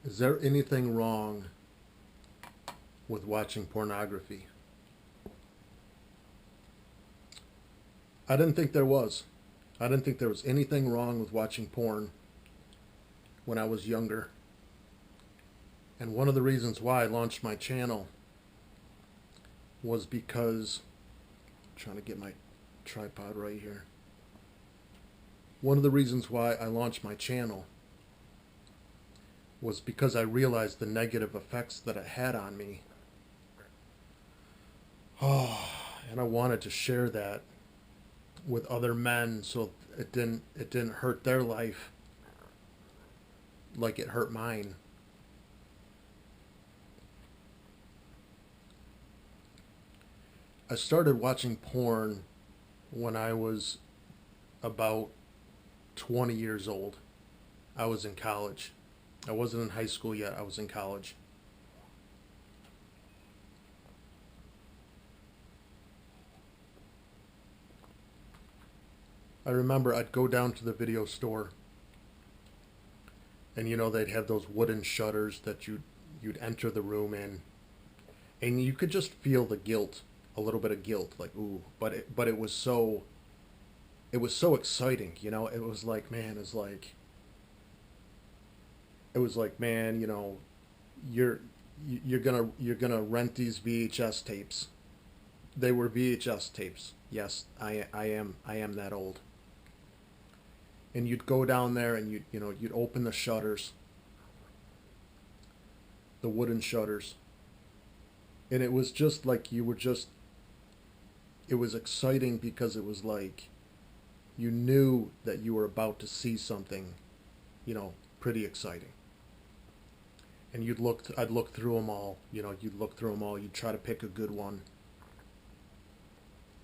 Is there anything wrong with watching pornography? I didn't think there was. I didn't think there was anything wrong with watching porn when I was younger. And one of the reasons why I launched my channel was because I'm trying to get my tripod right here. One of the reasons why I launched my channel was because I realized the negative effects that it had on me. Oh, and I wanted to share that with other men so it didn't hurt their life like it hurt mine. I started watching porn when I was about 20 years old. I was in college. I wasn't in high school yet. I was in college. I remember I'd go down to the video store, and they'd have those wooden shutters that you'd enter the room in, and you could just feel the guilt, a little bit of guilt, like ooh, but it was so exciting, It was like, man, man, you're you're gonna rent these VHS tapes. They were VHS tapes. Yes, I am that old. And you'd go down there and you'd open the shutters, the wooden shutters, and it was just like it was exciting because it was like you knew that you were about to see something, pretty exciting. And I'd look through them all, you'd look through them all, you'd try to pick a good one.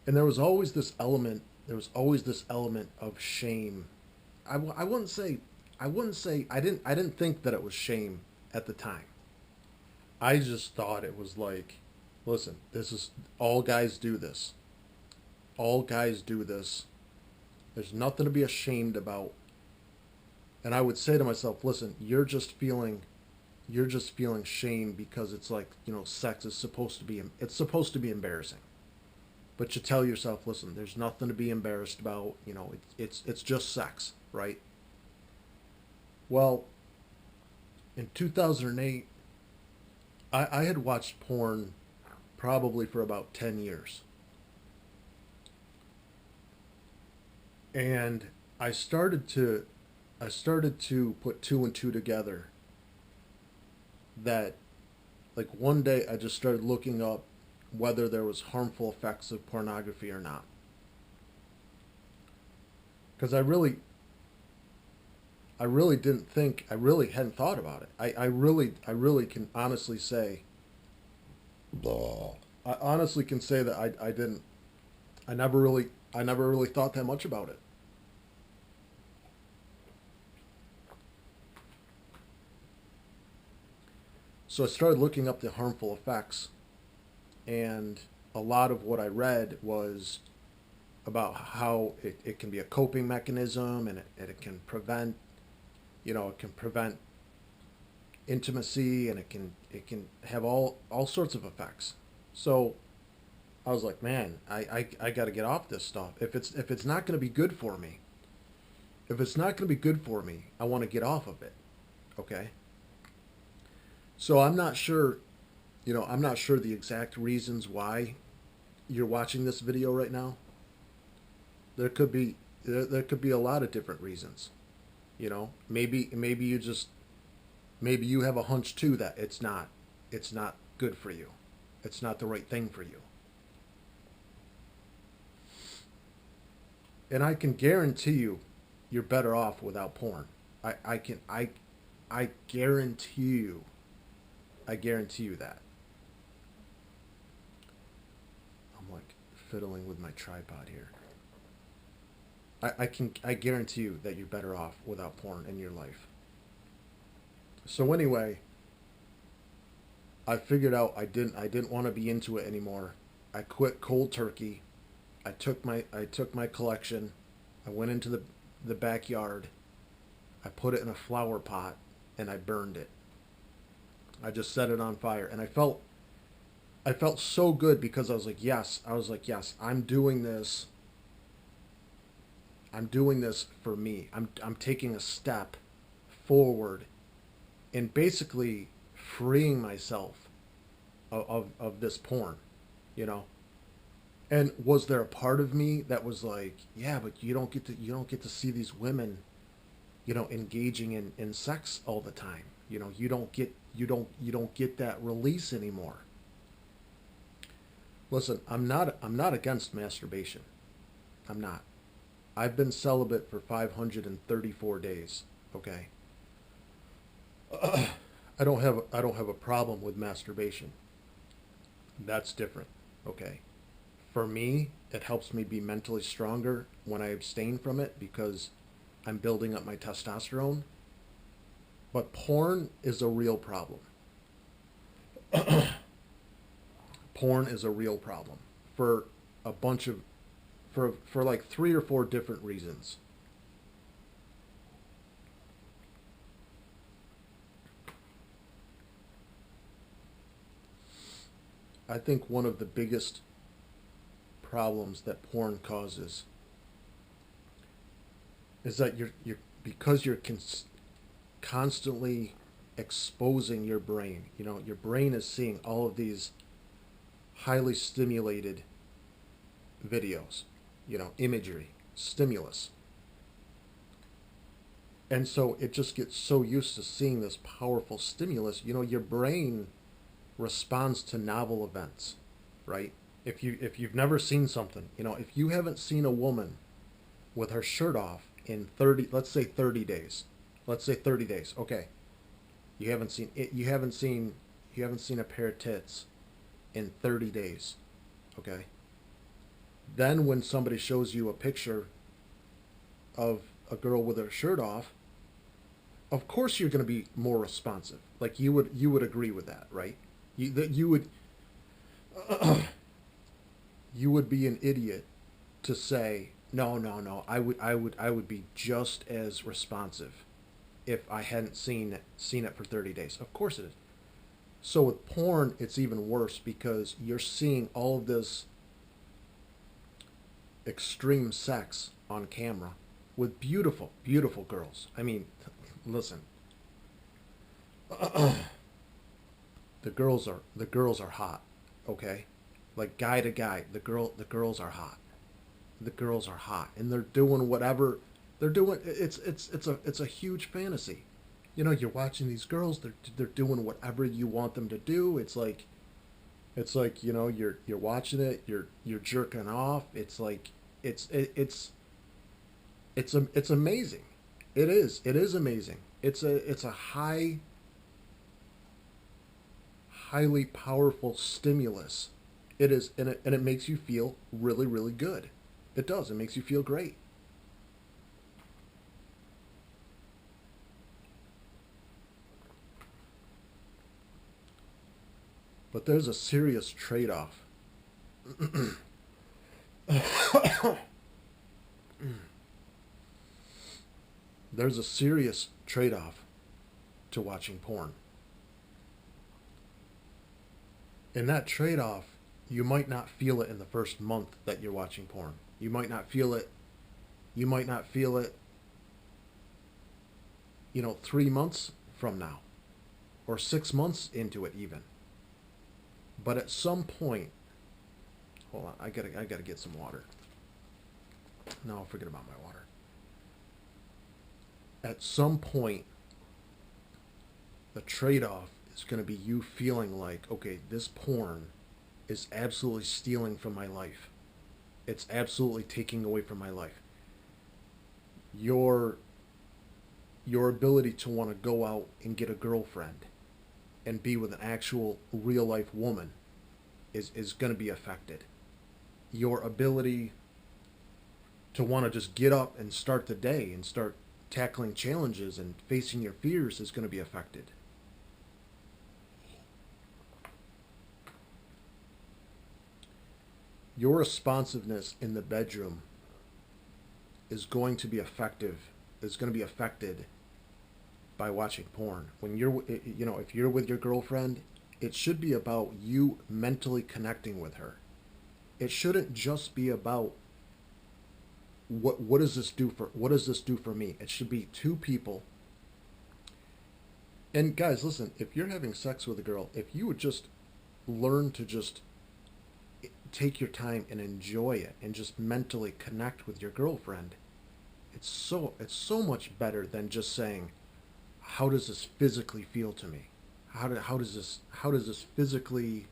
And there was always this element of shame. I wouldn't say I didn't think that it was shame at the time. I just thought it was like, listen, this is all guys do this. All guys do this. There's nothing to be ashamed about. And I would say to myself, listen, you're just feeling shame because it's like, sex is supposed to be embarrassing. But you tell yourself, listen, there's nothing to be embarrassed about. It's just sex, right? Well, in 2008, I had watched porn probably for about 10 years. And I started to I started to put two and two together that like one day I just started looking up whether there was harmful effects of pornography or not. Because I really didn't think, I really hadn't thought about it. I really can honestly say, blah. I honestly can say that I didn't, I never really thought that much about it. So I started looking up the harmful effects, and a lot of what I read was about how it can be a coping mechanism, and it can prevent intimacy, and it can have all sorts of effects. So I was like, man, I got to get off this stuff. If it's not going to be good for me, if it's not going to be good for me, I want to get off of it. Okay. So I'm not sure the exact reasons why you're watching this video right now. There could be a lot of different reasons. Maybe you have a hunch too that it's not good for you. It's not the right thing for you. And I can guarantee you're better off without porn. I guarantee you. I guarantee you that. I'm like fiddling with my tripod here. I guarantee you that you're better off without porn in your life. So anyway, I figured out I didn't want to be into it anymore. I quit cold turkey. I took my collection. I went into the backyard. I put it in a flower pot and I burned it. I just set it on fire, and I felt so good because I was like, yes, I'm doing this. I'm doing this for me. I'm taking a step forward in basically freeing myself of this porn, you know. And was there a part of me that was like, yeah, but you don't get to see these women, you know, engaging in sex all the time. You know, you don't get that release anymore. Listen, I'm not against masturbation. I'm not. I've been celibate for 534 days, okay? I don't have a problem with masturbation. That's different, okay? For me, it helps me be mentally stronger when I abstain from it because I'm building up my testosterone. But porn is a real problem. Porn is a real problem for a bunch of for like three or four different reasons. I think one of the biggest problems that porn causes is that you're because you're constantly exposing your brain. You know, your brain is seeing all of these highly stimulated videos, you know, imagery, stimulus. And so it just gets so used to seeing this powerful stimulus, you know, your brain responds to novel events, right? If you've never seen something, you know, if you haven't seen a woman with her shirt off in 30, let's say 30 days. Let's say 30 days. Okay. You haven't seen it, you haven't seen a pair of tits in 30 days. Okay? Then when somebody shows you a picture of a girl with her shirt off, of course you're going to be more responsive. Like you would agree with that, right? You would you would be an idiot to say no. I would be just as responsive if I hadn't seen it for 30 days. Of course it is. So with porn, it's even worse because you're seeing all of this extreme sex on camera with beautiful, beautiful girls. I mean, listen, the girls are hot, okay? Like guy to guy, the girls are hot. The girls are hot, and they're doing whatever they're doing. It's a huge fantasy. You know, you're watching these girls. They're doing whatever you want them to do. It's like you know you're watching it. You're jerking off. It's like it's it's amazing. It is amazing. It's a highly powerful stimulus. It is, and it makes you feel really, really good. It does. It makes you feel great. But there's a serious trade-off. There's a serious trade-off to watching porn. In that trade-off, you might not feel it in the first month that you're watching porn. You might not feel it. You might not feel it, you know, 3 months from now, or 6 months into it even. But at some point, hold on, I gotta get some water. No, forget about my water. At some point, the trade-off is going to be you feeling like, okay, this porn is absolutely stealing from my life. It's absolutely taking away from my life. Your your ability to want to go out and get a girlfriend and be with an actual real life woman is going to be affected. Your ability to want to just get up and start the day and start tackling challenges and facing your fears is going to be affected. Your responsiveness in the bedroom is going to be effective, is going to be affected by watching porn. When you're, you know, if you're with your girlfriend, it should be about you mentally connecting with her. It shouldn't just be about what does this do for me? It should be two people. And guys, listen, if you're having sex with a girl, if you would just learn to just take your time and enjoy it and just mentally connect with your girlfriend, it's so much better than just saying, how does this physically feel to me? How does this physically,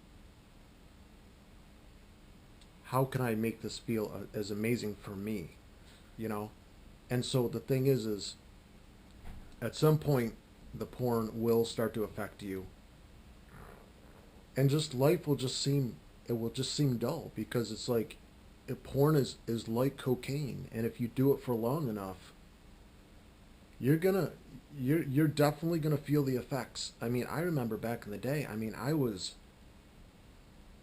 how can I make this feel as amazing for me, you know? And so the thing is at some point the porn will start to affect you, and just life will just seem, it will just seem dull, because it's like, porn is like cocaine, and if you do it for long enough, you're definitely gonna feel the effects. I mean, I remember back in the day, I mean, I was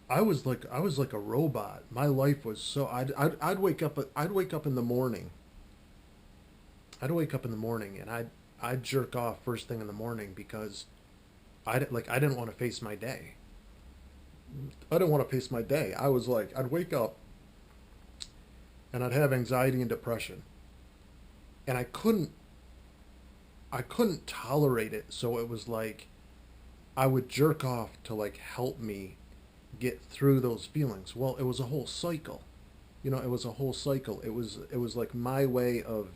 like a robot. My life was so, I'd wake up in the morning. I'd wake up in the morning and I'd jerk off first thing in the morning, because I didn't want to face my day. I didn't want to face my day. I was like, I'd wake up and I'd have anxiety and depression, and I couldn't tolerate it. So it was like I would jerk off to like help me get through those feelings. Well, it was a whole cycle. You know, it was a whole cycle. It was like my way of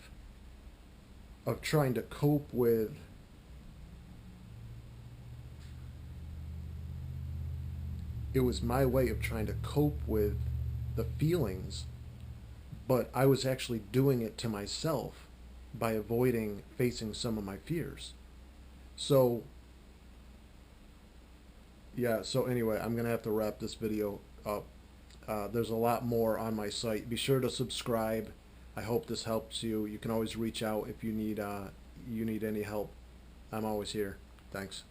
trying to cope with, it was my way of trying to cope with the feelings, but I was actually doing it to myself by avoiding facing some of my fears. So, yeah, so anyway, I'm gonna have to wrap this video up. There's a lot more on my site. Be sure to subscribe. I hope this helps you. You can always reach out if you need any help. I'm always here. Thanks.